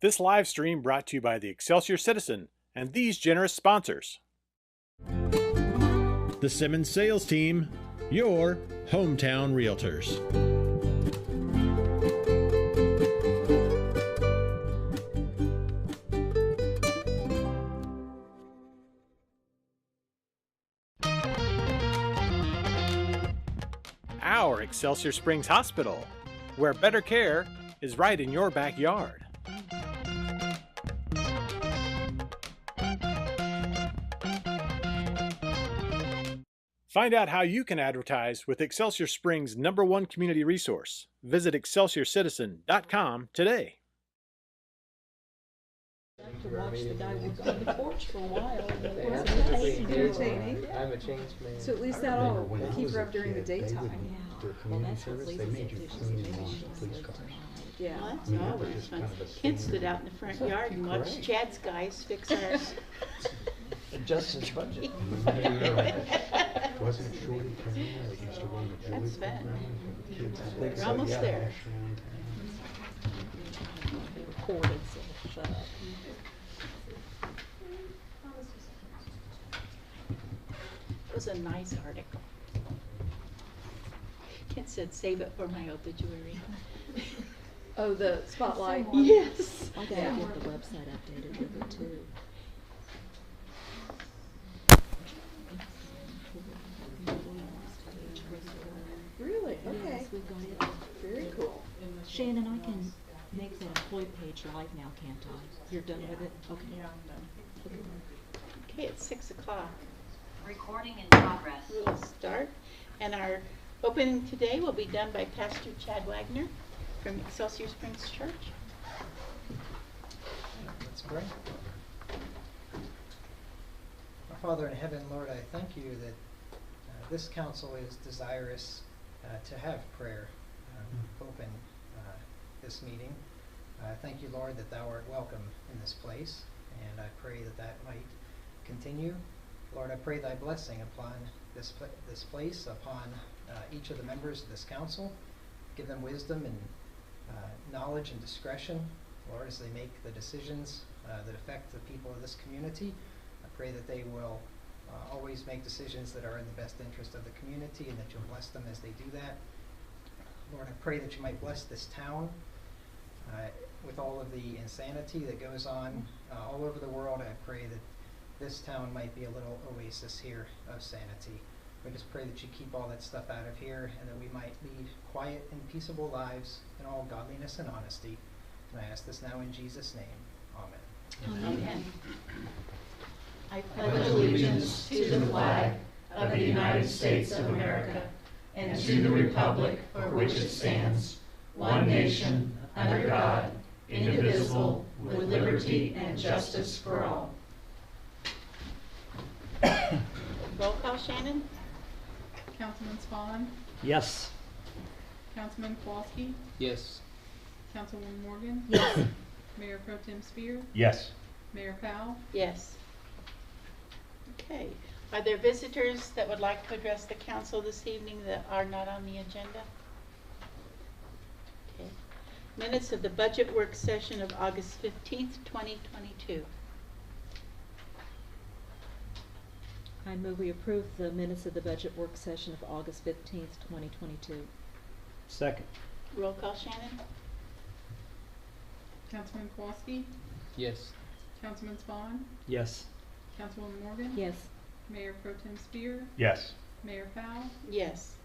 This live stream brought to you by the Excelsior Citizen and these generous sponsors. The Simmons Sales Team, your hometown realtors. Our Excelsior Springs Hospital, where better care is right in your backyard. Find out how you can advertise with Excelsior Springs' #1 community resource. Visit excelsiorcitizen.com today. To watch the guy work on the porch for a while. Entertaining. I'm a changed man. So at least that'll keep her up during the daytime. Yeah. Well, that's what Lisa said too. She said maybe she'll sleep tonight. Yeah. Well, that's always fun. Kids stood out in the front yard and watched Chad's guys fix ours. Justin's budget. Wasn't Shorty Cameron that used to run the Joey That's fun. program? We're almost there. They recorded, so shut up. It was a nice article. Kid said, "Save it for my obituary." Oh, the spotlight. Yes. I gotta get the website updated with it too. Really? Okay. Yes, we've got it. Very cool. Shannon, I can make that employee page live now, can't I? You're done with it? Okay. Yeah, I'm done. Okay, it's 6 o'clock. Recording in progress. We'll start. And our opening today will be done by Pastor Chad Wagner from Excelsior Springs Church. Let's pray. Our Father in heaven, Lord, I thank you that this council is desirous to have prayer open this meeting. Thank you, Lord, that thou art welcome in this place, and I pray that that might continue. Lord, I pray thy blessing upon this place, upon each of the members of this council. Give them wisdom and knowledge and discretion, Lord, as they make the decisions that affect the people of this community. I pray that they will always make decisions that are in the best interest of the community, and that you'll bless them as they do that. Lord, I pray that you might bless this town with all of the insanity that goes on all over the world. I pray that this town might be a little oasis here of sanity. We just pray that you keep all that stuff out of here, and that we might lead quiet and peaceable lives in all godliness and honesty. And I ask this now in Jesus' name. Amen. Amen. I pledge allegiance to the flag of the United States of America and to the republic for which it stands, one nation, under God, indivisible, with liberty and justice for all. Roll call, Shannon. Councilman Spawn. Yes. Councilman Kowalski. Yes. Councilwoman Morgan. Yes. Mayor Pro Tem Spear. Yes. Mayor Powell. Yes. Okay. Are there visitors that would like to address the council this evening that are not on the agenda? Okay. Minutes of the budget work session of August 15th, 2022. I move we approve the minutes of the budget work session of August 15th, 2022. Second. Roll call, Shannon. Councilman Kowalski. Yes. Councilman Spawn. Yes. Councilwoman Morgan. Yes. Mayor Pro Tem Spear. Yes. Mayor Powell. Yes.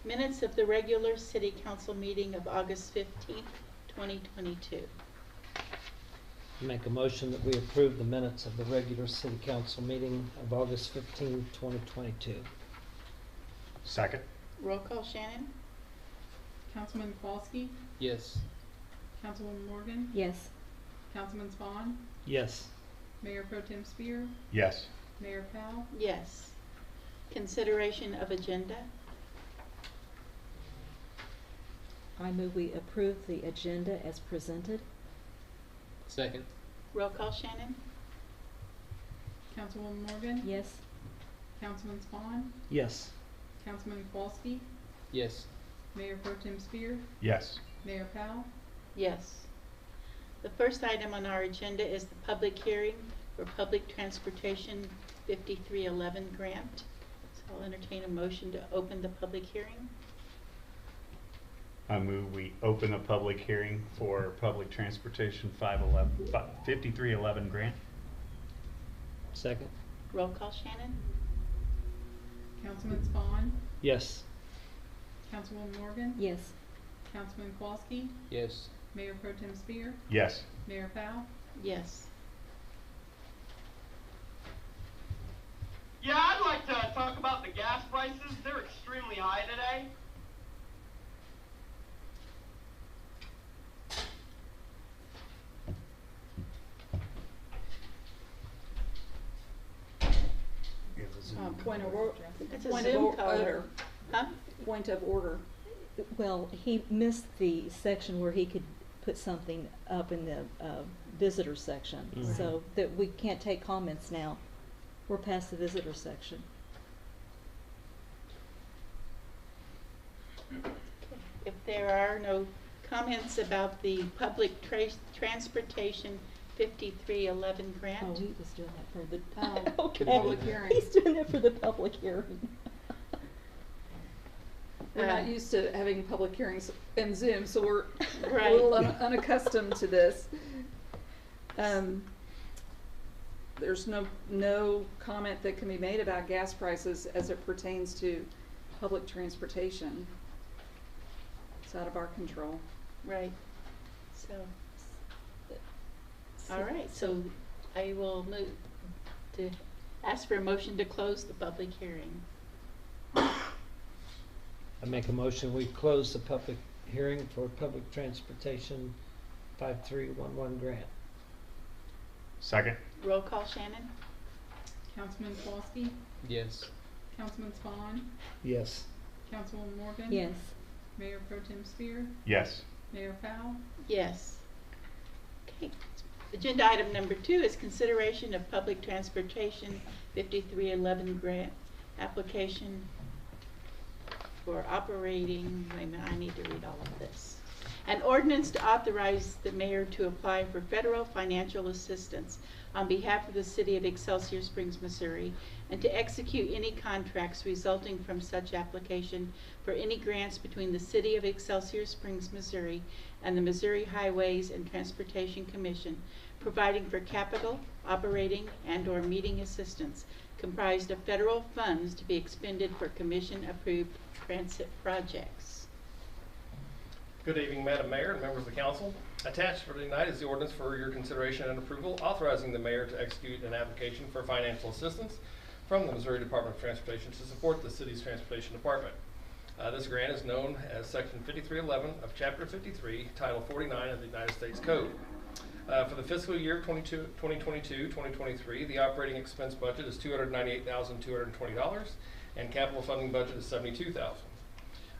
Minutes of the regular city council meeting of August 15th, 2022. Make a motion that we approve the minutes of the regular city council meeting of August 15, 2022. Second. Roll call, Shannon. Councilman Kowalski. Yes. Councilwoman Morgan. Yes. Councilman Spawn. Yes. Mayor Pro Tem Spear. Yes. Mayor Powell. Yes. Consideration of agenda. I move we approve the agenda as presented. Second. Roll call, Shannon. Councilwoman Morgan. Yes. Councilman Spawn. Yes. Councilman Kowalski. Yes. Mayor Pro Tem Spear. Yes. Mayor Powell. Yes. The first item on our agenda is the public hearing for Public Transportation 5311 grant. So I'll entertain a motion to open the public hearing. I move we open a public hearing for Public Transportation 5311 grant. Second. Roll call, Shannon? Councilman Spawn, Yes. Councilwoman Morgan, Yes. Councilman Kowalski, Yes. Mayor Pro Tem Spear, Yes. Mayor Powell. Yes. Yeah, I'd like to talk about the gas prices. They're extremely high today. Point of order. It's a Point Zoom of call. order. Huh? Point of order. Well, he missed the section where he could put something up in the visitor section, Mhm. so that we can't take comments now. We're past the visitor section. If there are no comments about the Public Transportation 5311 grant. Oh, he was doing that for the, Oh, okay. public hearing. He's doing it for the public hearing. We're not used to having public hearings in Zoom, so we're a Right. little unaccustomed to this. There's no comment that can be made about gas prices as it pertains to public transportation. It's out of our control. Right. So, all right, so I will move to ask for a motion to close the public hearing. I make a motion, we close the public hearing for Public Transportation 5311 grant. Second. Roll call, Shannon? Councilman Kowalski, Yes. Councilman Spawn, Yes. Councilwoman Morgan. Yes. Mayor Pro Tem Spear, Yes. Mayor Powell. Yes. Okay. Agenda item number 2 is consideration of Public Transportation 5311 grant application for operating, wait a minute, I need to read all of this. An ordinance to authorize the mayor to apply for federal financial assistance on behalf of the city of Excelsior Springs, Missouri, and to execute any contracts resulting from such application for any grants between the city of Excelsior Springs, Missouri, and the Missouri Highways and Transportation Commission, providing for capital, operating, and/or meeting assistance comprised of federal funds to be expended for commission-approved transit projects. Good evening, Madam Mayor and members of the council. Attached for tonight is the ordinance for your consideration and approval, authorizing the mayor to execute an application for financial assistance from the Missouri Department of Transportation to support the city's transportation department. This grant is known as Section 5311 of Chapter 53, Title 49 of the United States Code. For the fiscal year 2022-2023, the operating expense budget is $298,220, and capital funding budget is $72,000.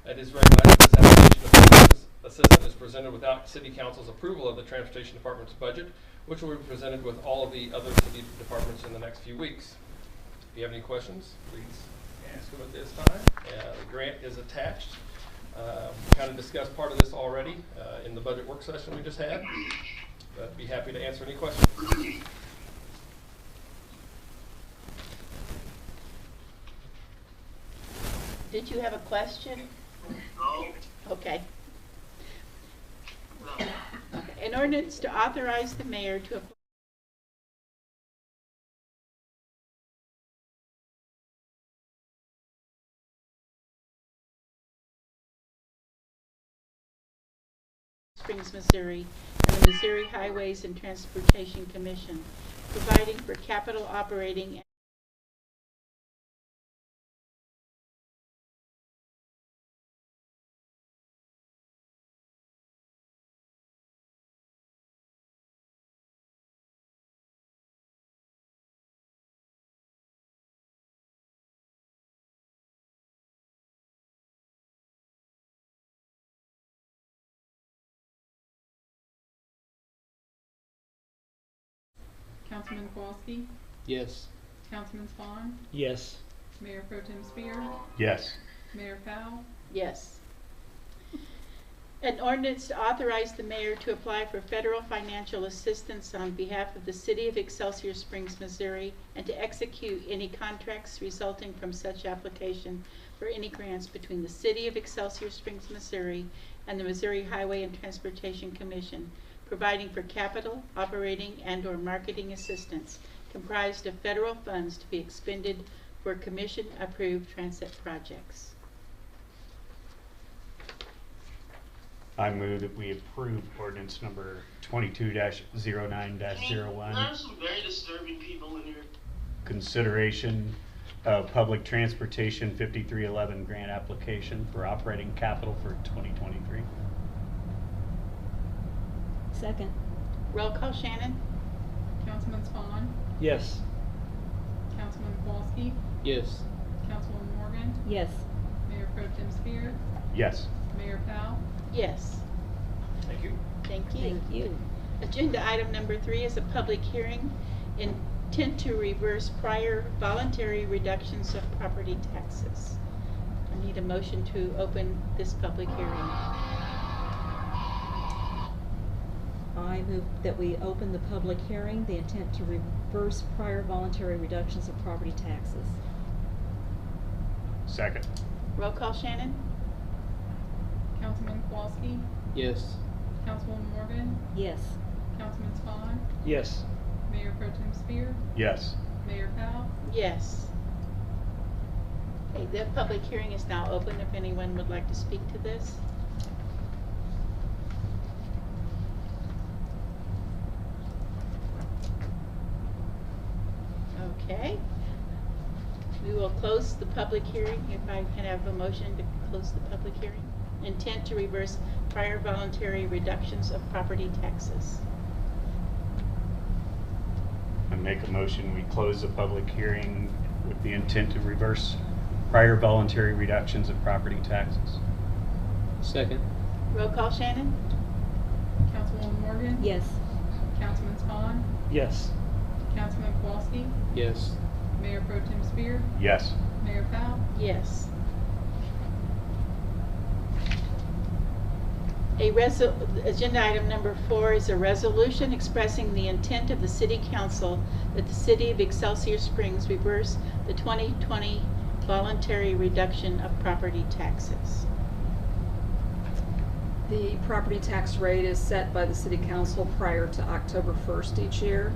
It is recognized that this application of assistance is presented without City Council's approval of the Transportation Department's budget, which will be presented with all of the other city departments in the next few weeks. If you have any questions, please ask them at this time. The grant is attached. We kind of discussed part of this already in the budget work session we just had, but I'd be happy to answer any questions. Did you have a question? No. Okay. An ordinance to authorize the mayor to apply Springs, Missouri, and the Missouri Highways and Transportation Commission, providing for capital operating Councilman Kowalski, Yes. Councilman Spawn, Yes. Mayor Pro Tem Spear, Yes. Mayor Powell. Yes. An ordinance to authorize the mayor to apply for federal financial assistance on behalf of the city of Excelsior Springs, Missouri, and to execute any contracts resulting from such application for any grants between the city of Excelsior Springs, Missouri, and the Missouri Highway and Transportation Commission, providing for capital, operating, and/or marketing assistance comprised of federal funds to be expended for commission-approved transit projects. I move that we approve ordinance number 22-09-01. There's some very disturbing people in here. Consideration of public transportation 5311 grant application for operating capital for 2023. Second. Roll call, Shannon? Councilman Spawn, Yes. Councilman Kowalski, Yes. Councilwoman Morgan, Yes. Mayor Pro Tem Spear, Yes. Mayor Powell. Yes. Thank you. Thank you. Thank you. Agenda item number 3 is a public hearing intent to reverse prior voluntary reductions of property taxes. I need a motion to open this public hearing. I move that we open the public hearing, the intent to reverse prior voluntary reductions of property taxes. Second. Roll call, Shannon? Councilman Kowalski, Yes. Councilwoman Morgan, Yes. Councilman Spawn, Yes. Mayor Pro Tem Spear, Yes. Mayor Powell. Yes. Okay, the public hearing is now open if anyone would like to speak to this. Okay. We will close the public hearing. If I can have a motion to close the public hearing. Intent to reverse prior voluntary reductions of property taxes. I make a motion, we close the public hearing with the intent to reverse prior voluntary reductions of property taxes. Second. Roll call, Shannon? Councilwoman Morgan, Yes. Councilman Spawn, Yes. Councilman Kowalski, Yes. Mayor Pro Tem Spear, Yes. Mayor Powell. Yes. Agenda item number 4 is a resolution expressing the intent of the City Council that the City of Excelsior Springs reverse the 2020 voluntary reduction of property taxes. The property tax rate is set by the city council prior to October 1st each year.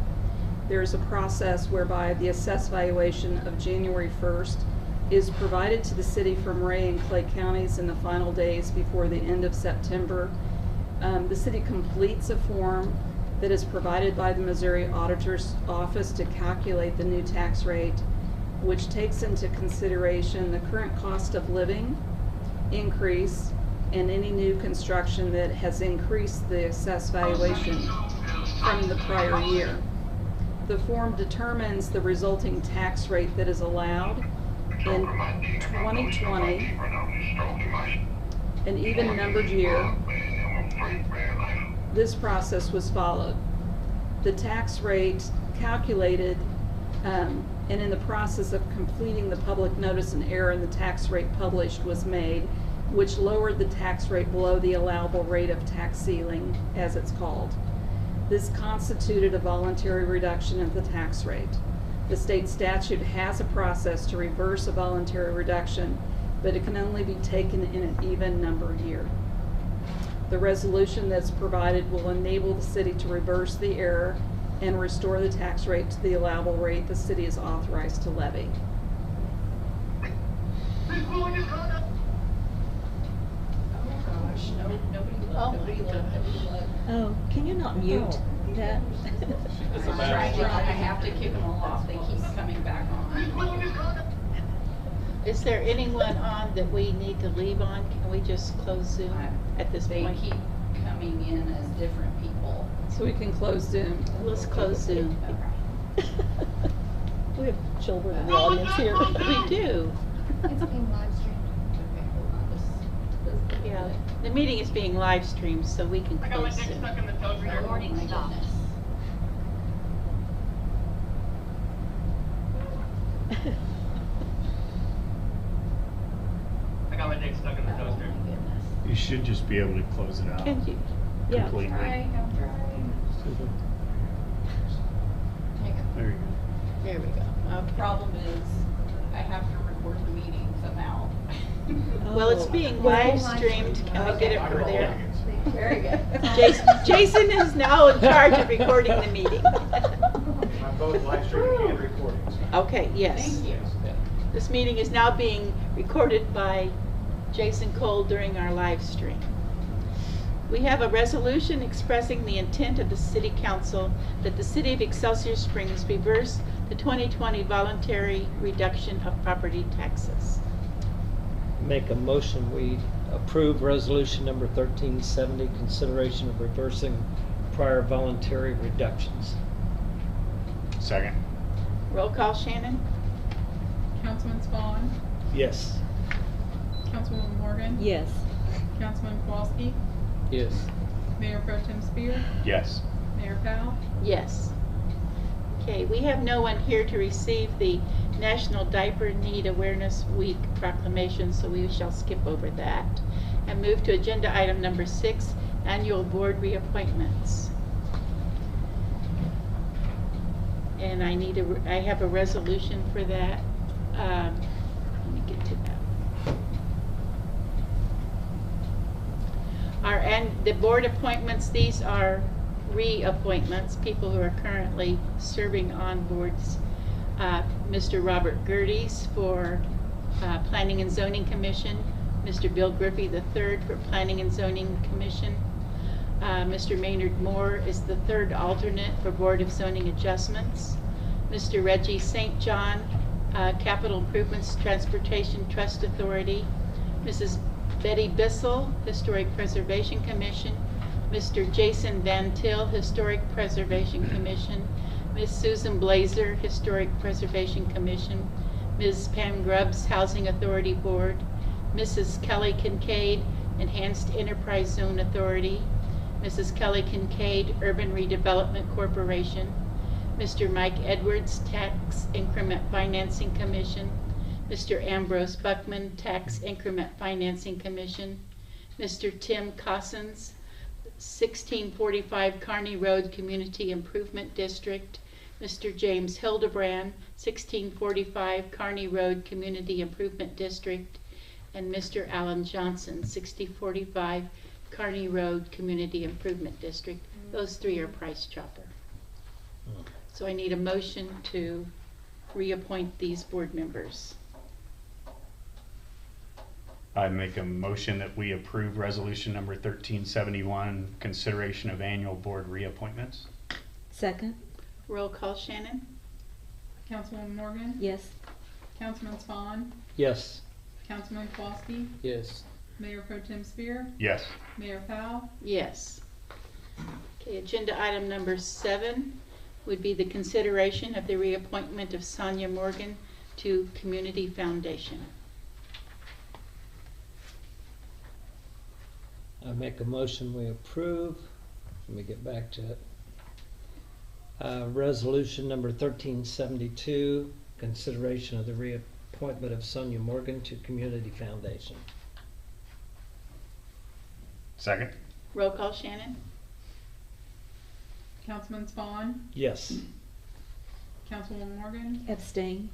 There is a process whereby the assessed valuation of January 1st is provided to the city from Ray and Clay counties in the final days before the end of September. The city completes a form that is provided by the Missouri Auditor's Office to calculate the new tax rate, which takes into consideration the current cost of living increase and any new construction that has increased the assessed valuation from the prior year. The form determines the resulting tax rate that is allowed in 2020, an even numbered year. This process was followed. The tax rate calculated and in the process of completing the public notice, an error in the tax rate published was made, which lowered the tax rate below the allowable rate of tax ceiling, as it's called. This constituted a voluntary reduction of the tax rate. The state statute has a process to reverse a voluntary reduction, but it can only be taken in an even number year. The resolution that's provided will enable the city to reverse the error and restore the tax rate to the allowable rate the city is authorized to levy. Oh, can you not mute that? It's a bad. I have to kick them all off, they keep coming back on. Is there anyone on that we need to leave on? Can we just close Zoom at this They point? keep coming in as different people. So we can close Zoom. Let's close Zoom. We have children in the audience here. We do. It's being live streamed. Okay, hold on, this. Yeah, the meeting is being live streamed, so we can I got my close dick Zoom. stuck in the toaster. Recording My stopped. goodness. I got my dick stuck in the toaster. Oh my goodness. You should just be able to close it out Can you? Yeah. completely. I'm trying. There you go. There we go. Okay. Problem is, I have to record the meeting somehow. Well, it's being live streamed. Can we get it from there? Very good. Jason is now in charge of recording the meeting. I'm both live streaming and recording. Okay, yes. Thank you. This meeting is now being recorded by Jason Cole during our live stream. We have a resolution expressing the intent of the City Council that the City of Excelsior Springs reverse the 2020 voluntary reduction of property taxes. Make a motion, we approve resolution number 1370, consideration of reversing prior voluntary reductions. Second. Roll call, Shannon? Councilman Spawn, Yes. Councilwoman Morgan, Yes. Councilman Kowalski, Yes. Mayor Pro Tem Spear, Yes. Mayor Powell. Yes. Okay, we have no one here to receive the National Diaper Need Awareness Week proclamation, so we shall skip over that and move to agenda item number 6, annual board reappointments. And I have a resolution for that. Let me get to that. The board appointments, these are reappointments, people who are currently serving on boards. Mr. Robert Gerdes for Planning and Zoning Commission, Mr. Bill Griffey III for Planning and Zoning Commission, Mr. Maynard Moore is the third alternate for Board of Zoning Adjustments, Mr. Reggie St. John, Capital Improvements Transportation Trust Authority, Mrs. Betty Bissell, Historic Preservation Commission, Mr. Jason Van Til, Historic Preservation Commission, Ms. Susan Blazer, Historic Preservation Commission, Ms. Pam Grubbs, Housing Authority Board, Mrs. Kelly Kincaid, Enhanced Enterprise Zone Authority, Mrs. Kelly Kincaid, Urban Redevelopment Corporation, Mr. Mike Edwards, Tax Increment Financing Commission, Mr. Ambrose Buckman, Tax Increment Financing Commission, Mr. Tim Cossens, 1645 Kearney Road Community Improvement District, Mr. James Hildebrand, 1645 Kearney Road Community Improvement District, and Mr. Alan Johnson, 6045 Kearney Road Community Improvement District. Those three are Price Chopper. So I need a motion to reappoint these board members. I make a motion that we approve resolution number 1371, consideration of annual board reappointments. Second? Roll call, Shannon? Councilwoman Morgan, Yes. Councilman Spawn, Yes. Councilman Kowalski, Yes. Mayor Pro Tem Spear, Yes. Mayor Powell. Yes. Okay, agenda item number 7 would be the consideration of the reappointment of Sonia Morgan to Community Foundation. I make a motion, we approve. Let me get back to it. Resolution number 1372, consideration of the reappointment of Sonia Morgan to Community Foundation. Second. Roll call, Shannon? Councilman Spawn, Yes. Councilwoman Morgan, Abstain?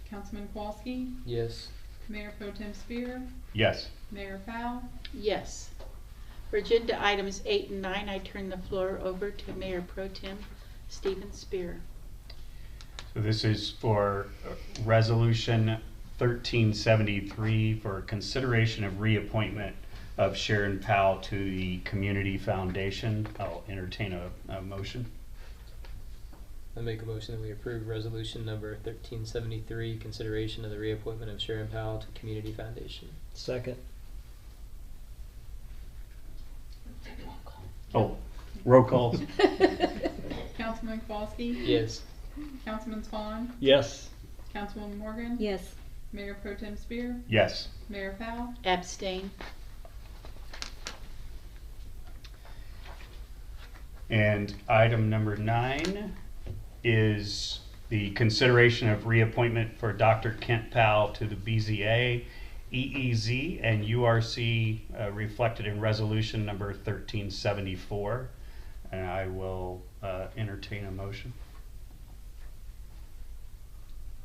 Councilman Kowalski, Yes. Mayor Pro Tem Spear, Yes. Mayor Powell. Yes. For agenda items 8 and 9, I turn the floor over to Mayor Pro Tem Stephen Spear. So this is for resolution 1373 for consideration of reappointment of Sharon Powell to the Community Foundation. I'll entertain a motion. I make a motion that we approve resolution number 1373, consideration of the reappointment of Sharon Powell to Community Foundation. Second. Oh, roll call. Councilman Kowalski, Yes. Councilman Spawn, Yes. Councilwoman Morgan, Yes. Mayor Pro Tem Spear, Yes. Mayor Powell. Abstain. And item number 9 is the consideration of reappointment for Dr. Kent Powell to the BZA EEZ and URC reflected in resolution number 1374. And I will entertain a motion.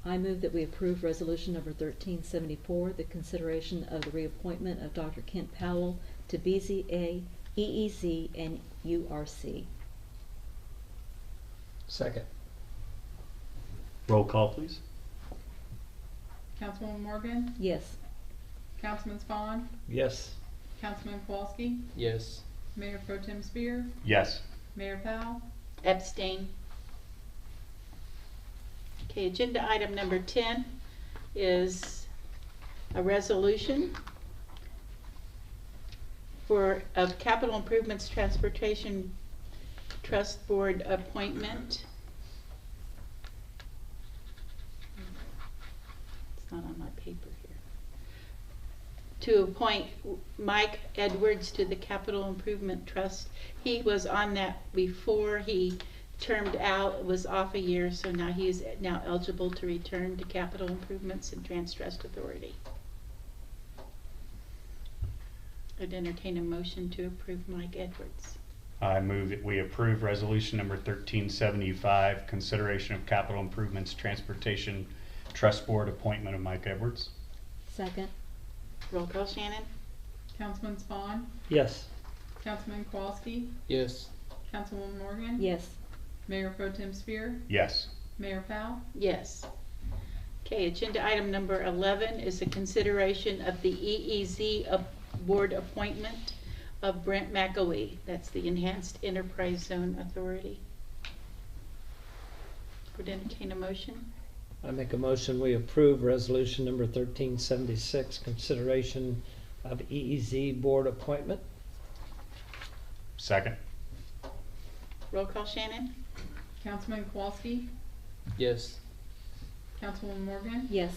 I move that we approve resolution number 1374, the consideration of the reappointment of Dr. Kent Powell to BZA, EEZ, and URC. Second. Roll call, please. Councilwoman Morgan? Yes. Councilman Spawn? Yes. Councilman Kowalski? Yes. Mayor Pro Tem Spear? Yes. Mayor Powell? Abstain. Okay, agenda item number 10 is a resolution of Capital Improvements Transportation Trust Board appointment. It's not on my paper here. To appoint Mike Edwards to the Capital Improvement Trust. He was on that before he termed out, was off a year, so now he is now eligible to return to Capital Improvements and Trans Trust Authority. I'd entertain a motion to approve Mike Edwards. I move that we approve resolution number 1375, consideration of capital improvements transportation trust board appointment of Mike Edwards. Second. Roll call, Shannon? Councilman Spawn? Yes. Councilman Kowalski? Yes. Councilwoman Morgan? Yes. Mayor Pro Tem Spear? Yes. Mayor Powell? Yes. Okay, agenda item number 11 is a consideration of the EEZ board appointment of Brent McAwee. That's the Enhanced Enterprise Zone Authority. Would entertain a motion? I make a motion we approve resolution number 1376, consideration of EEZ board appointment. Second. Roll call, Shannon? Councilman Kowalski? Yes. Councilwoman Morgan? Yes.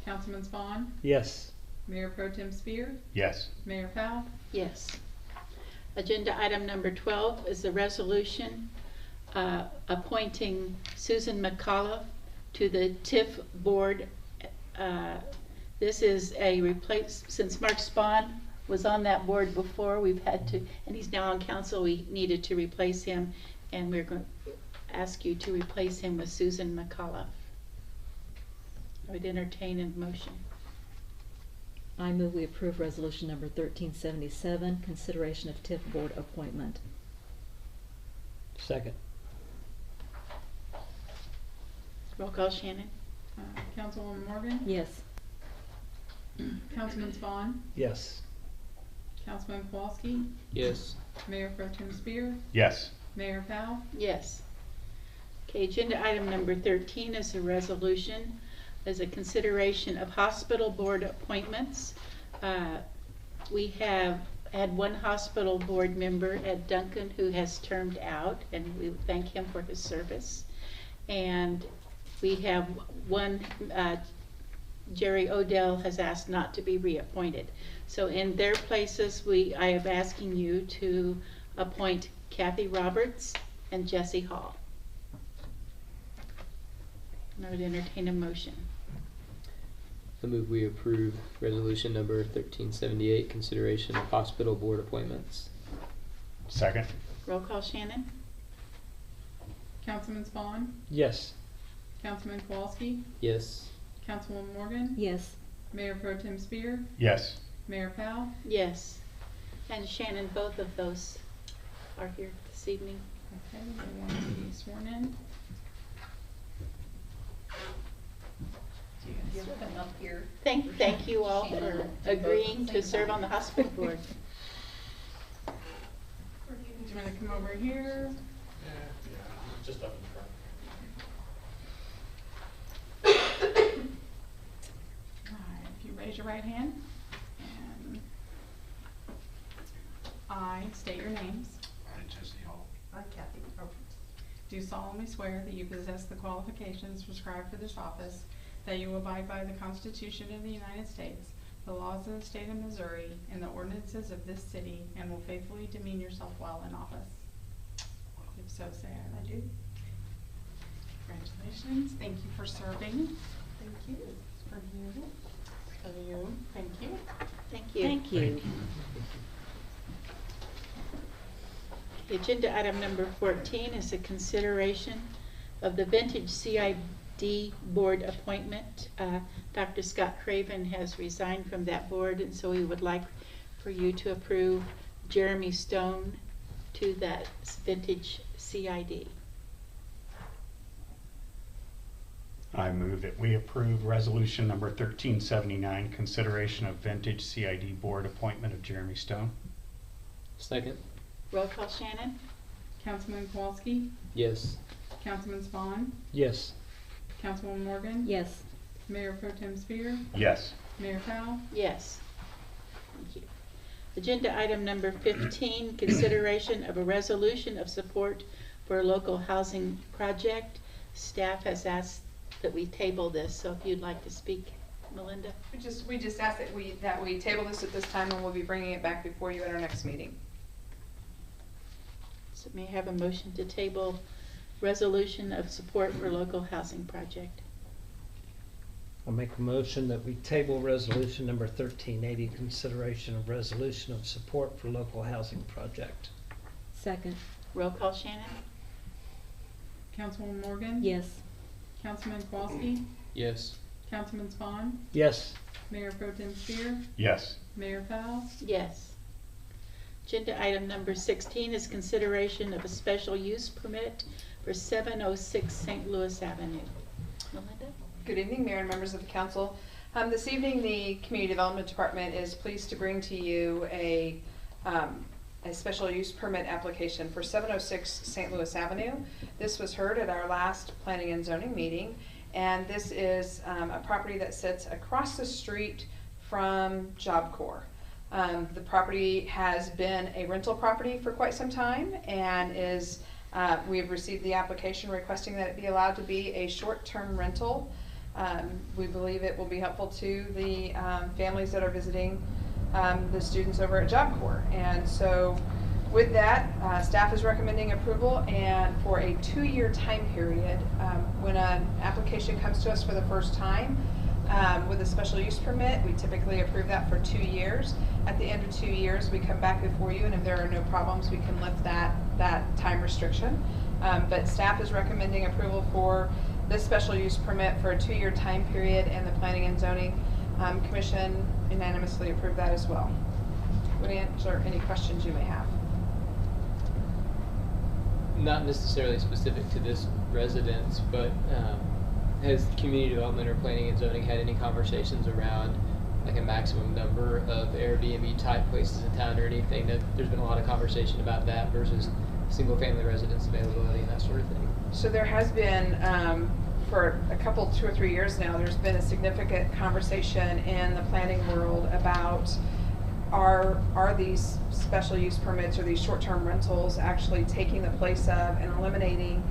Councilman Spawn? Yes. Mayor Pro Tem Spear? Yes. Mayor Powell? Yes. Agenda item number 12 is the resolution appointing Susan McCullough to the TIF board. This is a since Mark Spahn was on that board before, we've had to, and he's now on council, we needed to replace him, and we're going to ask you to replace him with Susan McCullough. I would entertain a motion. I move we approve resolution number 1377, consideration of TIF board appointment. Second. Roll call, Shannon? Councilwoman Morgan? Yes. Councilman Spawn? Yes. Councilman Kowalski? Yes. Mayor Pro Tem Spear? Yes. Mayor Powell? Yes. Okay, agenda item number 13 is a resolution as a consideration of hospital board appointments. We have had one hospital board member, Ed Duncan, who has termed out, and we thank him for his service. And we have one, Jerry Odell has asked not to be reappointed. So in their places, I am asking you to appoint Kathy Roberts and Jesse Hall. And I would entertain a motion. I move we approve resolution number 1378, consideration of hospital board appointments. Second. Roll call, Shannon? Councilman Spawn? Yes. Councilman Kowalski? Yes. Councilwoman Morgan? Yes. Mayor Pro Tem Spear? Yes. Mayor Powell? Yes. And Shannon, both of those are here this evening. Okay, they want to be sworn in. You have them up here. Thank you all for agreeing to serve on the hospital board. Do you want to come over here? Just up in front. Alright, if you raise your right hand and I state your names. I, Jesse Hall. I, Kathy Roberts. Do solemnly swear that you possess the qualifications prescribed for this office, that you will abide by the Constitution of the United States, the laws of the state of Missouri, and the ordinances of this city, and will faithfully demean yourself while in office. If so, say I do. Congratulations. Thank you for serving. Thank you. For you. Thank you. Thank you. Thank you. Agenda item number 14 is a consideration of the Vintage CID board appointment. Dr. Scott Craven has resigned from that board, and so we would like for you to approve Jeremy Stone to that Vintage CID. I move that we approve resolution number 1379, consideration of vintage CID board appointment of Jeremy Stone. Second. Roll call, Shannon? Councilman Kowalski, Yes. Councilman Spawn, Yes. Councilwoman Morgan, Yes. Mayor Pro Tem Spear, Yes. Mayor Powell. Yes. Thank you. Agenda item number 15, consideration of a resolution of support for a local housing project. Staff has asked that we table this, so if you'd like to speak, Melinda. We just ask that we table this at this time, and we'll be bringing it back before you at our next meeting. So may I have a motion to table resolution of support for local housing project? I'll make a motion that we table resolution number 1380, consideration of resolution of support for local housing project. Second. Roll call, Shannon? Councilwoman Morgan, Yes. Councilman Kowalski, Yes. Councilman Spawn, Yes. Mayor Pro Tem Spear, Yes. Mayor Powell. Yes. Agenda item number 16 is consideration of a special use permit for 706 St. Louis Avenue. Melinda? Good evening, Mayor and members of the council. This evening, the Community Development Department is pleased to bring to you a special use permit application for 706 St. Louis Avenue. This was heard at our last Planning and Zoning meeting, and this is a property that sits across the street from Job Corps. The property has been a rental property for quite some time, and we have received the application requesting that it be allowed to be a short-term rental. We believe it will be helpful to the families that are visiting the students over at Job Corps. And so with that, staff is recommending approval, and for a 2-year time period. When an application comes to us for the first time with a special use permit, we typically approve that for 2 years. At the end of 2 years, we come back before you, and if there are no problems, we can lift that time restriction. But staff is recommending approval for this special use permit for a 2-year time period, and the Planning and Zoning Commission unanimously approved that as well. Would answer any questions you may have. Not necessarily specific to this residence, but has community development or planning and zoning had any conversations around like a maximum number of Airbnb type places in town or anything? That there's been a lot of conversation about that versus single family residence availability and that sort of thing. So there has been, for a couple, 2 or 3 years now, there's been a significant conversation in the planning world about are these special use permits or these short-term rentals actually taking the place of and eliminating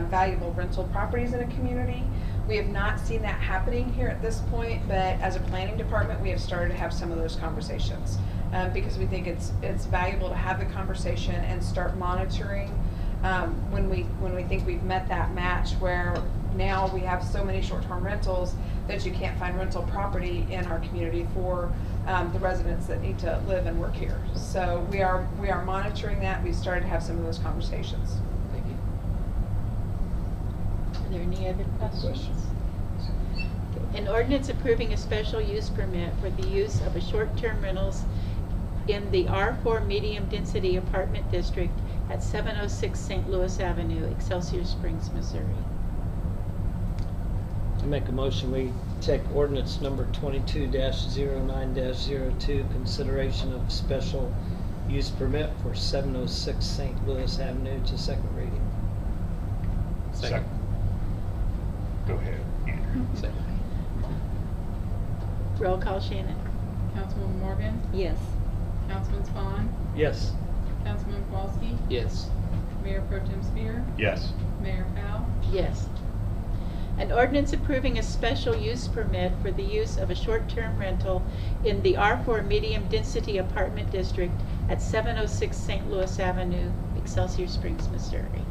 valuable rental properties in a community. We have not seen that happening here at this point, but as a planning department, we have started to have some of those conversations because we think it's valuable to have the conversation and start monitoring when we think we've met that match, where now we have so many short-term rentals that you can't find rental property in our community for the residents that need to live and work here. So we are monitoring that. We've started to have some of those conversations. Thank you. Are there any other questions? An ordinance approving a special use permit for the use of a short-term rentals in the R4 medium density apartment district at 706 St. Louis Avenue, Excelsior Springs, Missouri. I make a motion we take ordinance number 22-09-02, consideration of special use permit for 706 St. Louis Avenue to second reading. Second. Go ahead, Andrew. Second. Roll call, Shannon. Councilwoman Morgan, Yes. Councilman Spawn, Yes. Councilman Kowalski, Yes. Mayor Pro Tem Spear, Yes. Mayor Powell. Yes. An ordinance approving a special use permit for the use of a short-term rental in the R4 medium density apartment district at 706 St. Louis Avenue, Excelsior Springs, Missouri.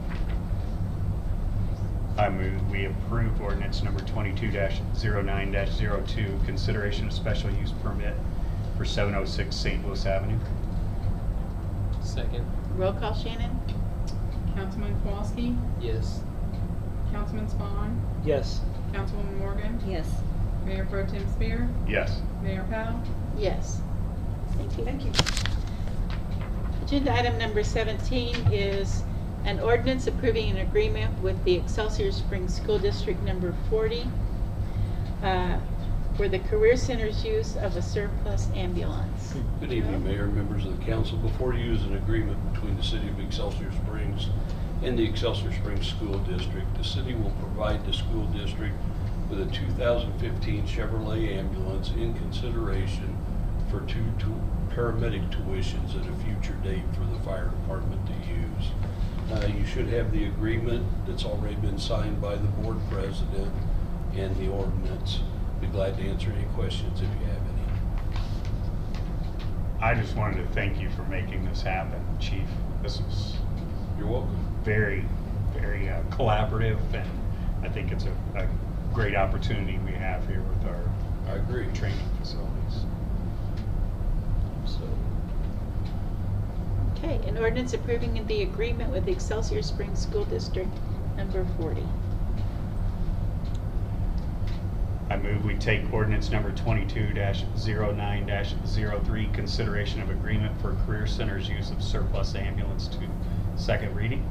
I move we approve ordinance number 22-09-02, consideration of special use permit for 706 St. Louis Avenue. Second. Roll call, Shannon? Councilman Kowalski, Yes. Councilman Spawn, Yes. Councilwoman Morgan, Yes. Mayor Pro Tem Spear, Yes. Mayor Powell. Yes. Thank you. Thank you. Agenda item number 17 is an ordinance approving an agreement with the Excelsior Springs School District number 40 for the Career Center's use of a surplus ambulance. Good evening, Mayor, members of the council. Before you is an agreement between the City of Excelsior Springs and the Excelsior Springs School District. The city will provide the school district with a 2015 Chevrolet ambulance in consideration for two paramedic tuitions at a future date for the fire department to use. You should have the agreement that's already been signed by the board president and the ordinance. Be glad to answer any questions if you have any. I just wanted to thank you for making this happen, Chief. This was You're welcome. very, very collaborative, and I think it's a great opportunity we have here with our I agree. training facilities. So, Okay, an ordinance approving the agreement with the Excelsior Springs School District number 40. I move we take ordinance number 22-09-03, consideration of agreement for Career Center's use of surplus ambulance to second reading.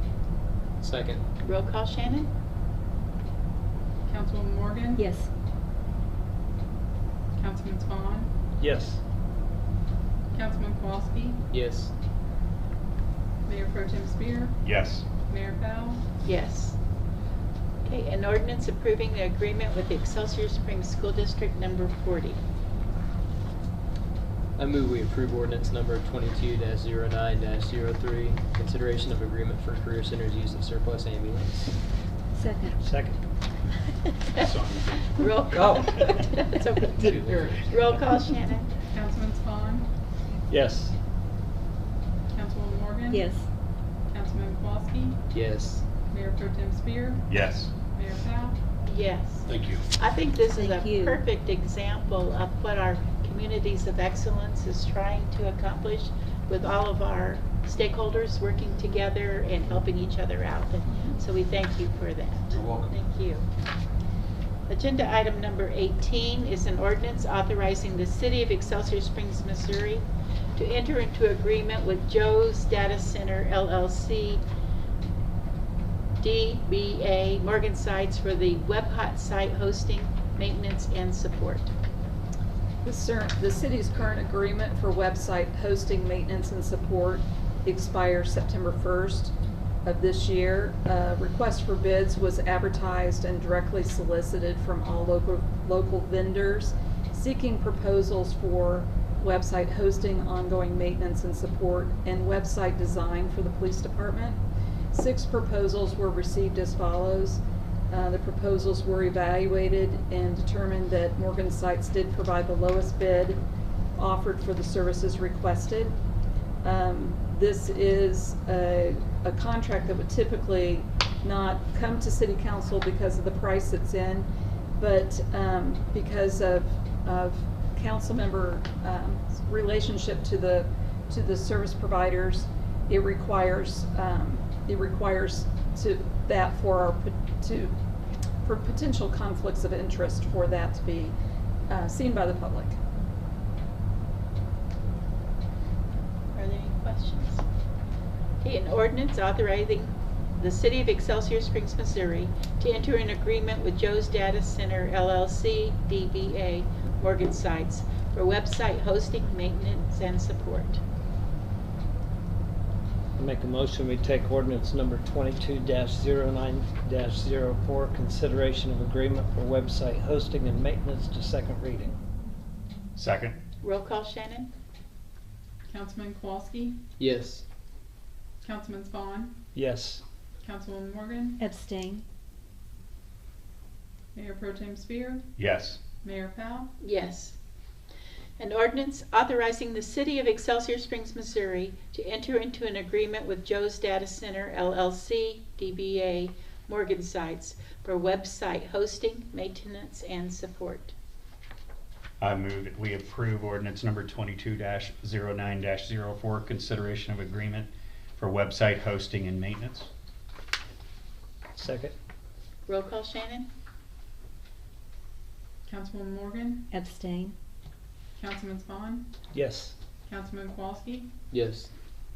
second. Roll call, Shannon? Councilwoman Morgan. Yes. Councilman Spawn, Yes. Councilman Kowalski, Yes. Mayor Pro Tem Spear, Yes. Mayor Powell. Yes. Okay, an ordinance approving the agreement with the Excelsior Springs School District number 40. I move we approve ordinance number 22-09-03, consideration of agreement for Career Center's use of surplus ambulance. Second. Second. Roll call. Oh. It's okay. Didn't hear it. Roll call, Shannon? Councilman Spawn, Yes. Councilwoman Morgan. Yes. Councilman Kowalski, Yes. Mayor Pro Tem Spear, Yes. Mayor Powell. Yes. Thank you. I think this is Thank a you. perfect example of what our communities of excellence is trying to accomplish with all of our stakeholders working together and helping each other out. And so we thank you for that. You're welcome. Thank you. Agenda item number 18 is an ordinance authorizing the City of Excelsior Springs, Missouri to enter into agreement with Joe's Data Center LLC, DBA Morgan Sites for the WebHot site hosting, maintenance, and support. The city's current agreement for website hosting, maintenance, and support expires September 1st of this year. Request for bids was advertised and directly solicited from all local vendors seeking proposals for website hosting, ongoing maintenance and support, and website design for the police department. 6 proposals were received as follows. The proposals were evaluated and determined that Morgan Sites did provide the lowest bid offered for the services requested. This is a contract that would typically not come to City Council because of the price it's in, but because of council member relationship to the service providers, it requires for potential conflicts of interest for that to be seen by the public. Are there any questions? Okay, an ordinance authorizing the City of Excelsior Springs, Missouri to enter an agreement with Joe's Data Center LLC, DBA Morgan Sites for website hosting, maintenance, and support. I make a motion we take ordinance number 22-09-04, consideration of agreement for website hosting and maintenance to second reading. Second. Roll call, Shannon? Councilman Kowalski, Yes. Councilman Spawn, Yes. Councilwoman Morgan, Abstain. Mayor Pro Tem Spear, Yes. Mayor Powell. Yes. An ordinance authorizing the City of Excelsior Springs, Missouri to enter into an agreement with Joe's Data Center LLC, DBA Morgan sites for website hosting, maintenance, and support. I move that we approve ordinance number 22-09-04, consideration of agreement for website hosting and maintenance. Second. Roll call, Shannon? Councilwoman Morgan, Abstain. Councilman Spawn, Yes. Councilman Kowalski, Yes.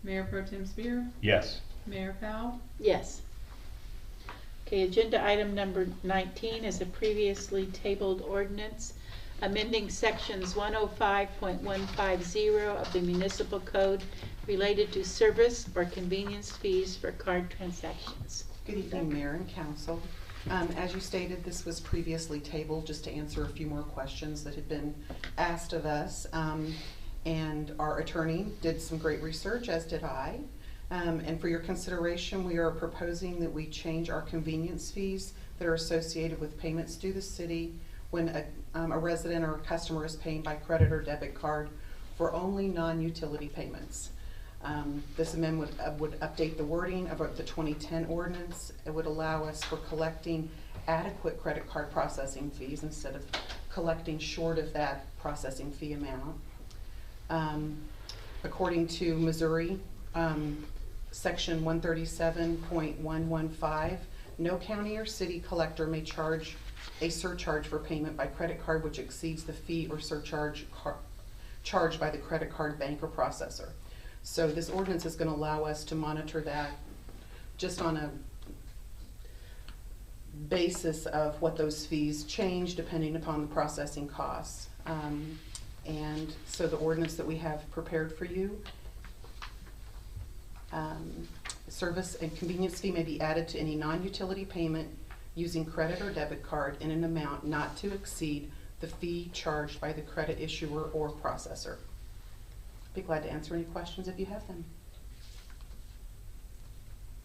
Mayor Pro Tem Spear, Yes. Mayor Powell. Yes. Okay, agenda item number 19 is a previously tabled ordinance amending sections 105.150 of the municipal code related to service or convenience fees for card transactions. Good evening, Mayor and Council. As you stated, this was previously tabled just to answer a few more questions that had been asked of us. And our attorney did some great research, as did I. And for your consideration, we are proposing that we change our convenience fees that are associated with payments due the city when a resident or a customer is paying by credit or debit card for only non-utility payments. This amendment would update the wording of the 2010 ordinance. It would allow us for collecting adequate credit card processing fees instead of collecting short of that processing fee amount. According to Missouri, section 137.115, no county or city collector may charge a surcharge for payment by credit card which exceeds the fee or surcharge charged by the credit card bank or processor. So this ordinance is going to allow us to monitor that just on a basis of what those fees change depending upon the processing costs. And so the ordinance that we have prepared for you, service and convenience fee may be added to any non-utility payment using credit or debit card in an amount not to exceed the fee charged by the credit issuer or processor. Be glad to answer any questions if you have them.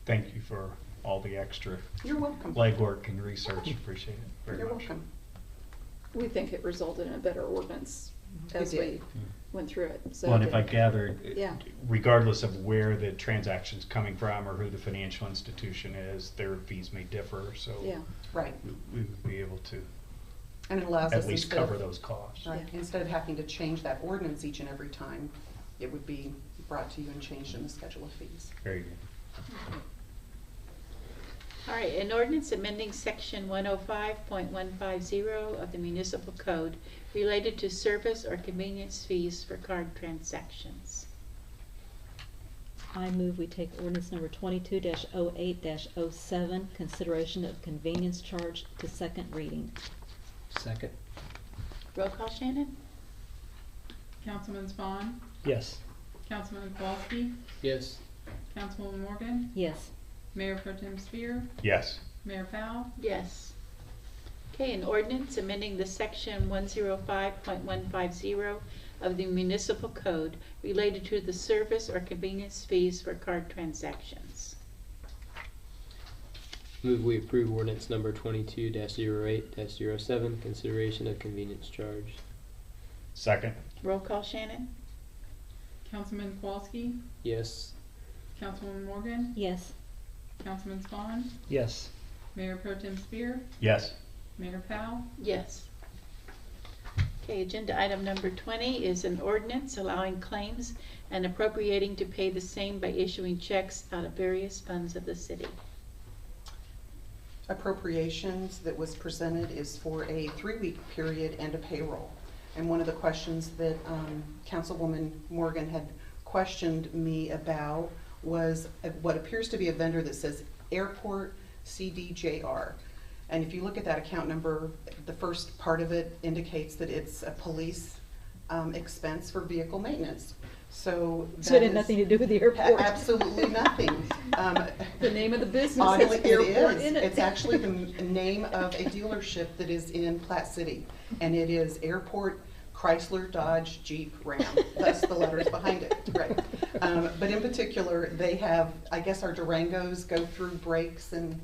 Thank you for all the extra You're welcome. legwork and research. Appreciate it very You're much. welcome. We think it resulted in a better ordinance as It we did. went through it. So Well, and if I gathered, Yeah. regardless of where the transaction's coming from or who the financial institution is, their fees may differ, so Yeah. Right. we would be able to And it allows us at least instead cover of- those costs. Right. Yeah. Instead of having to change that ordinance each and every time, it would be brought to you and changed in the schedule of fees. Very good. All right, an ordinance amending section 105.150 of the municipal code related to service or convenience fees for card transactions. I move we take ordinance number 22-08-07, consideration of convenience charge, to second reading. Second. Roll call, Shannon? Councilman Spawn, Yes. Councilman Kowalski, Yes. Councilwoman Morgan, Yes. Mayor Pro Tem Spear, Yes. Mayor Powell. Yes. Okay, an ordinance amending the section 105.150 of the municipal code related to the service or convenience fees for card transactions. Move we approve ordinance number 22-08-07, consideration of convenience charge. Second. Roll call, Shannon? Councilman Kowalski, Yes. Councilwoman Morgan, Yes. Councilman Spawn, Yes. Mayor Pro Tem Spear, Yes. Mayor Powell. Yes. Okay, agenda item number 20 is an ordinance allowing claims and appropriating to pay the same by issuing checks out of various funds of the city. Appropriations that was presented is for a 3-week period and a payroll. And one of the questions that Councilwoman Morgan had questioned me about was what appears to be a vendor that says Airport CDJR. And if you look at that account number, the first part of it indicates that it's a police expense for vehicle maintenance. So So it that had is nothing to do with the airport? Absolutely nothing. The name of the business Oddly, has airport it in is. it. It's actually the name of a dealership that is in Platte City, and it is Airport Chrysler Dodge Jeep Ram. That's the letters behind it, right? But in particular, they have, I guess our Durangos go through brakes and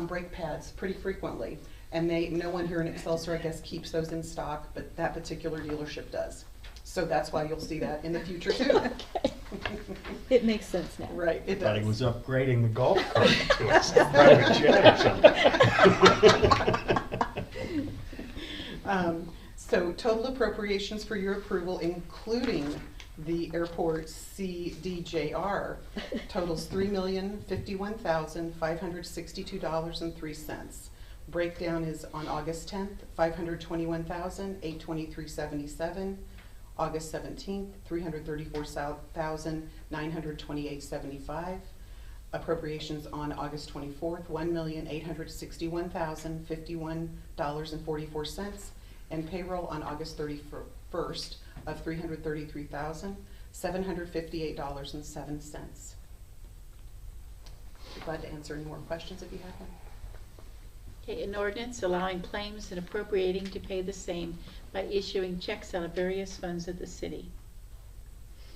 brake pads pretty frequently, and no one here in Excelsior, I guess, keeps those in stock, but that particular dealership does. So that's why you'll see that in the future too. It makes sense now. Right, it Thought he does. was upgrading the golf cart to a private jet or something. So total appropriations for your approval, including the airport CDJR, totals $3,051,562.03. Breakdown is on August 10th, $521,823.77. August 17th, $334,928.75. Appropriations on August 24th, $1,861,051.44. And payroll on August 31st of $333,758.07. Glad to answer any more questions if you have them. Okay, an ordinance allowing claims and appropriating to pay the same by issuing checks out of various funds of the city.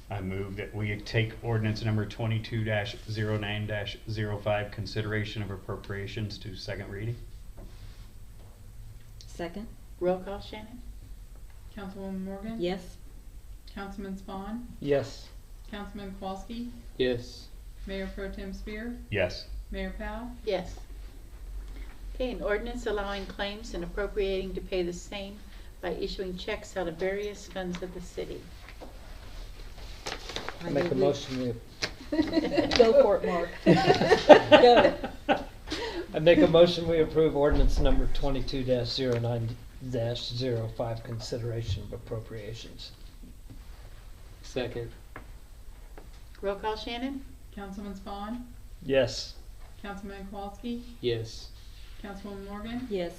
I move that we take ordinance number 22-09-05, consideration of appropriations, to second reading. Second? Roll call, Shannon? Councilwoman Morgan? Yes. Councilman Spawn? Yes. Councilman Kowalski? Yes. Mayor Pro Tem Spear? Yes. Mayor Powell? Yes. Okay, an ordinance allowing claims and appropriating to pay the same by issuing checks out of various funds of the city. I make a motion we Go for it, Mark. Go. I make a motion we approve ordinance number 22-09-05, consideration of appropriations. Second. Roll call, Shannon? Councilman Spawn? Yes. Councilman Kowalski? Yes. Councilwoman Morgan? Yes.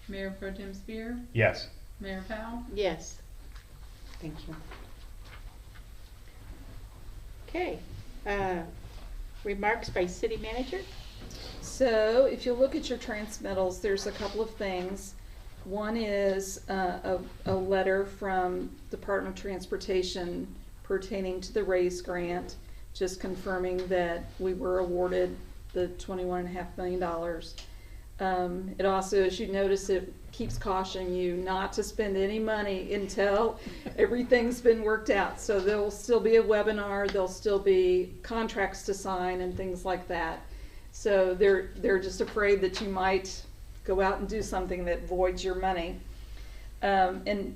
Mayor Pro Tem Spear? Yes. Mayor Powell? Yes. Thank you. Okay, remarks by city manager? So if you look at your transmittals, there's a couple of things. One is a letter from Department of Transportation pertaining to the RAISE grant, just confirming that we were awarded the $21.5 million. It also, as you notice, it keeps cautioning you not to spend any money until everything's been worked out. So there'll still be a webinar, there'll still be contracts to sign and things like that. So they're just afraid that you might go out and do something that voids your money. And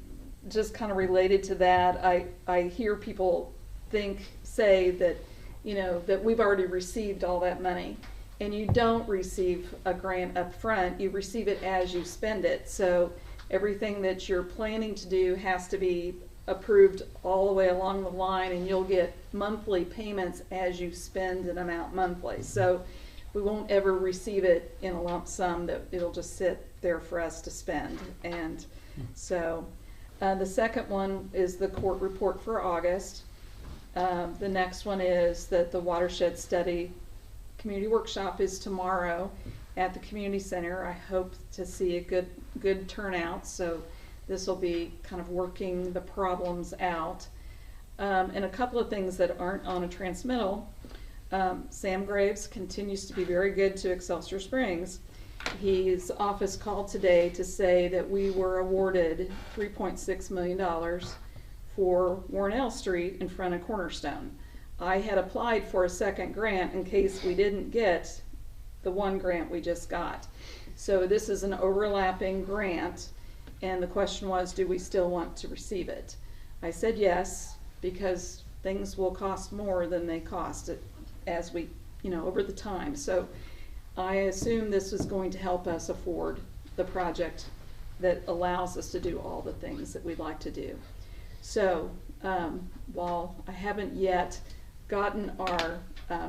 just kind of related to that, I hear people say that, you know, that we've already received all that money. And you don't receive a grant up front, you receive it as you spend it. So everything that you're planning to do has to be approved all the way along the line, and you'll get monthly payments as you spend an amount monthly. So we won't ever receive it in a lump sum, that it'll just sit there for us to spend. And so the second one is the court report for August. The next one is that the watershed study community workshop is tomorrow at the community center. I hope to see a good turnout, so this will be kind of working the problems out. And a couple of things that aren't on a transmittal. Sam Graves continues to be very good to Excelsior Springs. His office called today to say that we were awarded $3.6 million for Warrenell Street in front of Cornerstone. I had applied for a second grant in case we didn't get the one grant we just got. So this is an overlapping grant, and the question was, do we still want to receive it? I said yes, because things will cost more than they cost as we, over the time. So I assume this is going to help us afford the project that allows us to do all the things that we'd like to do. So while I haven't yet gotten our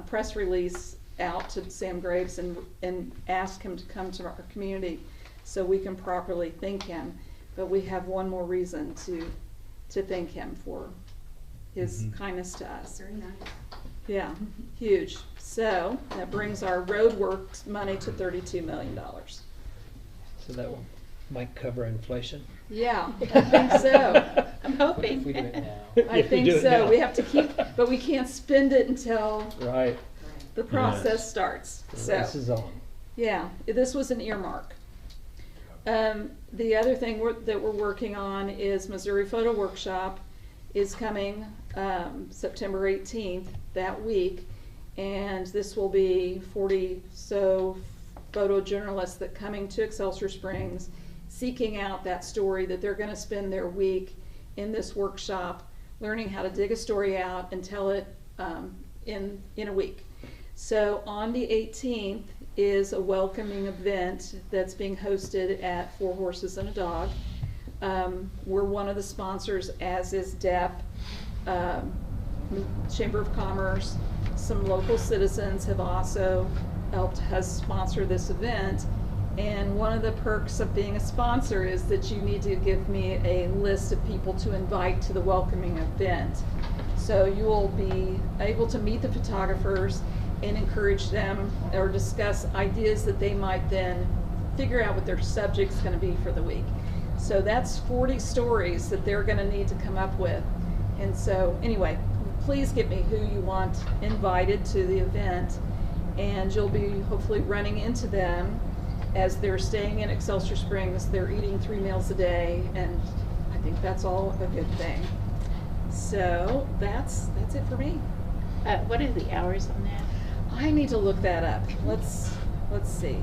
press release out to Sam Graves and asked him to come to our community so we can properly thank him, but we have one more reason to thank him for his kindness to us. Very nice. Yeah, huge. So that brings our roadworks money to $32 million. So that one might cover inflation. Yeah, I think so. I'm hoping. If we do it now. I think so. We have to keep, but we can't spend it until Right. the process starts. So This is on. yeah, this was an earmark. The other thing that we're working on is Missouri Photo Workshop is coming September 18th, that week. And this will be 40 so photojournalists that coming to Excelsior Springs, seeking out that story, that they're going to spend their week in this workshop learning how to dig a story out and tell it in a week. So on the 18th is a welcoming event that's being hosted at Four Horses and a Dog. We're one of the sponsors, as is DEP, Chamber of Commerce. Some local citizens have also helped us sponsor this event. And one of the perks of being a sponsor is that you need to give me a list of people to invite to the welcoming event. So you will be able to meet the photographers and encourage them or discuss ideas that they might then figure out what their subject's going to be for the week. So that's 40 stories that they're going to need to come up with. And so anyway, please get me who you want invited to the event, and you'll be hopefully running into them as they're staying in Excelsior Springs. They're eating 3 meals a day, and I think that's all a good thing. So that's it for me. What are the hours on that? I need to look that up. Let's see.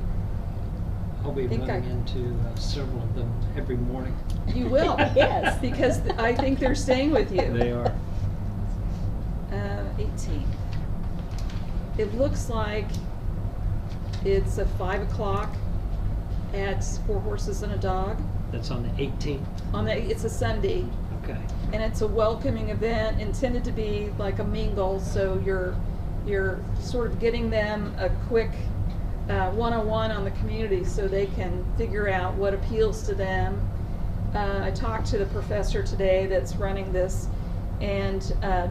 I'll be running into several of them every morning. You will, yes, because I think they're staying with you. They are. 18. It looks like it's a 5 o'clock at Four Horses and a Dog. That's on the 18th. It's a Sunday. Okay. And it's a welcoming event intended to be like a mingle, so you're sort of getting them a quick one-on-one on the community so they can figure out what appeals to them. I talked to the professor today that's running this, and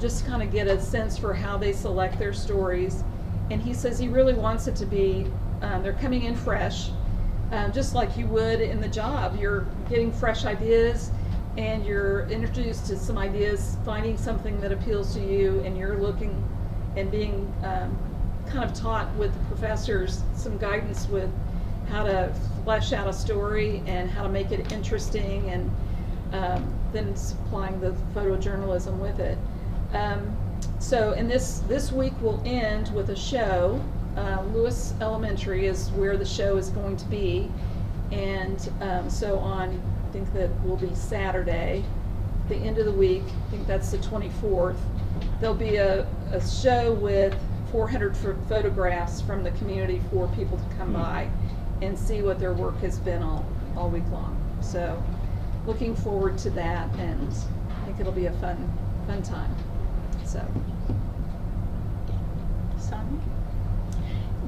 just kind of get a sense for how they select their stories. And he says he really wants it to be, they're coming in fresh, just like you would in the job. You're getting fresh ideas, and you're introduced to some ideas, finding something that appeals to you, and you're looking and being kind of taught with the professors some guidance with how to flesh out a story and how to make it interesting, and then supplying the photojournalism with it. So, and this week will end with a show. Lewis Elementary is where the show is going to be, and so on, I think that will be Saturday, the end of the week, I think that's the 24th, there'll be a show with 400 photographs from the community for people to come by and see what their work has been all week long. So looking forward to that, and I think it'll be a fun time. So. Sonia?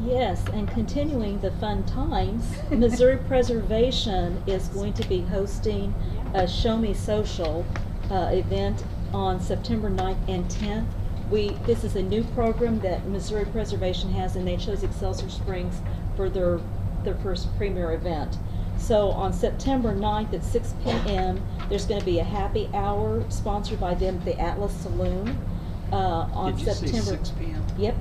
Yes, and continuing the fun times, Missouri Preservation is going to be hosting a Show Me Social event on September 9th and 10th. This is a new program that Missouri Preservation has, and they chose Excelsior Springs for their first premier event. So on September 9th at 6 p.m., there's going to be a happy hour sponsored by them at the Atlas Saloon. On Did you September. say 6 p.m.? Yep.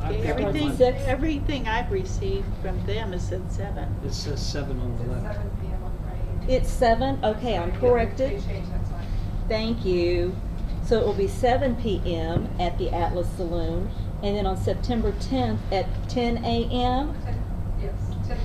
Okay, everything I've received from them is at 7. It says 7 on the left. 7 p.m. on Friday. It's 7? Okay, I'm corrected. They changed that time. Thank you. So it will be 7 p.m. at the Atlas Saloon, and then on September 10th at 10 a.m. Yes, 10.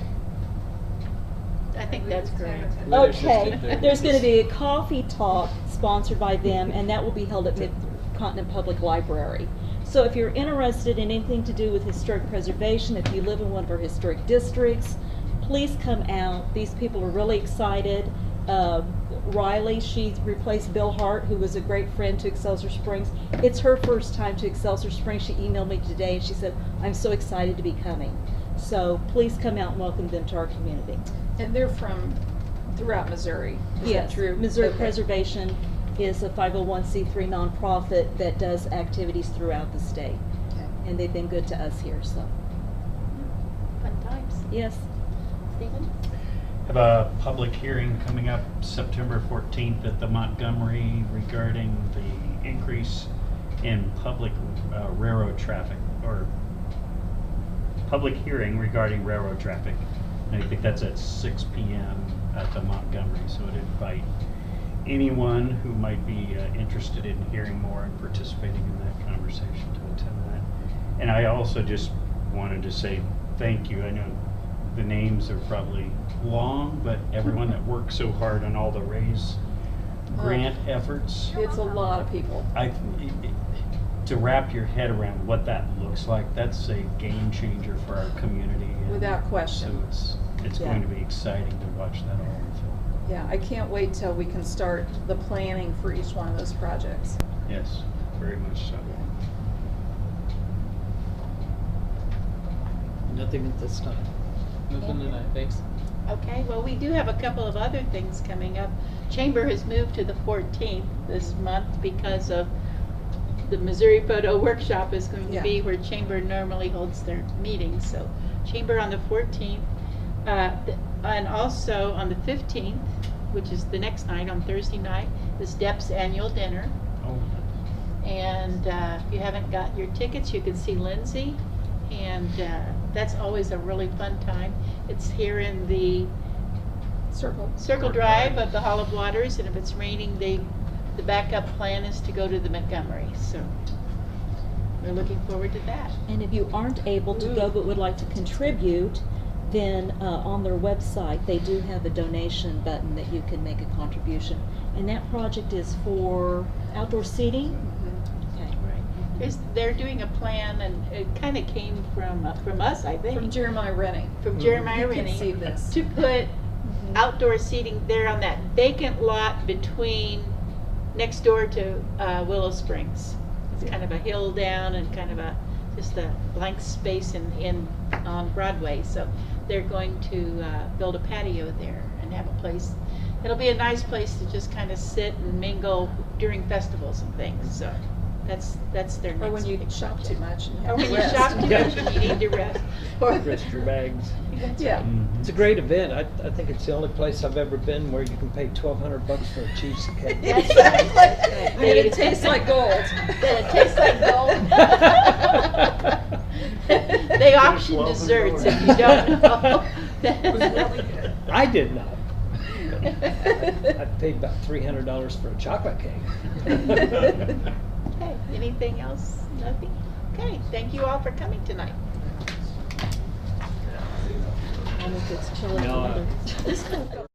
I think that's correct. Okay, there's going to be a coffee talk sponsored by them, and that will be held at Mid-Continent Public Library. So if you're interested in anything to do with historic preservation, if you live in one of our historic districts, please come out. These people are really excited. Riley, she replaced Bill Hart, who was a great friend to Excelsior Springs. It's her first time to Excelsior Springs. She emailed me today and she said, I'm so excited to be coming. So please come out and welcome them to our community. And they're from throughout Missouri. Is Yes, that true? Missouri Okay. Preservation is a 501c3 nonprofit that does activities throughout the state. Okay. And they've been good to us here, so. Fun times. Yes. Stephen? Have a public hearing coming up September 14th at the Montgomery regarding the increase in public railroad traffic, or public hearing regarding railroad traffic. And I think that's at 6 p.m. at the Montgomery, so I'd invite anyone who might be interested in hearing more and participating in that conversation to attend that. And I also just wanted to say thank you. I know the names are probably long, but everyone that worked so hard on all the RAISE grant efforts. It's a lot of people. To wrap your head around what that looks like, that's a game changer for our community. And Without question. So it's Yeah. going to be exciting to watch that all unfold. Yeah, I can't wait till we can start the planning for each one of those projects. Yes, very much so. Nothing at this time. Nothing tonight, thanks. Okay, well, we do have a couple of other things coming up. Chamber has moved to the 14th this month because of the Missouri Photo Workshop is going to be where Chamber normally holds their meetings. So Chamber on the 14th, and also on the 15th, which is the next night, on Thursday night, is DEP's annual dinner. Oh. And if you haven't got your tickets, you can see Lindsay. And that's always a really fun time. It's here in the Circle Drive of the Hall of Waters, and if it's raining, the backup plan is to go to the Montgomery. So we're looking forward to that. And if you aren't able to go but would like to contribute, then on their website they do have a donation button that you can make a contribution. And that project is for outdoor seating? Okay. They're doing a plan, and it kind of came from us, I think. From Jeremiah Rennie. From Jeremiah Rennie. Conceived this. To put outdoor seating there on that vacant lot between, next door to Willow Springs. It's kind of a hill down and kind of just a blank space on Broadway. So they're going to build a patio there and have a place. It'll be a nice place to just kind of sit and mingle during festivals and things. So that's their next. Or when you shop too much and you have Or when to you rest. shop too much and you need to rest. Rest your bags. Yeah. It's a great event. I think it's the only place I've ever been where you can pay $1,200 for a cheesecake. That's right. And it tastes like gold. It tastes like gold. They auction desserts if you don't know. It was really good. I did not. I paid about $300 for a chocolate cake. Okay, anything else? Nothing? Okay, thank you all for coming tonight. And if it's chilly No, weather.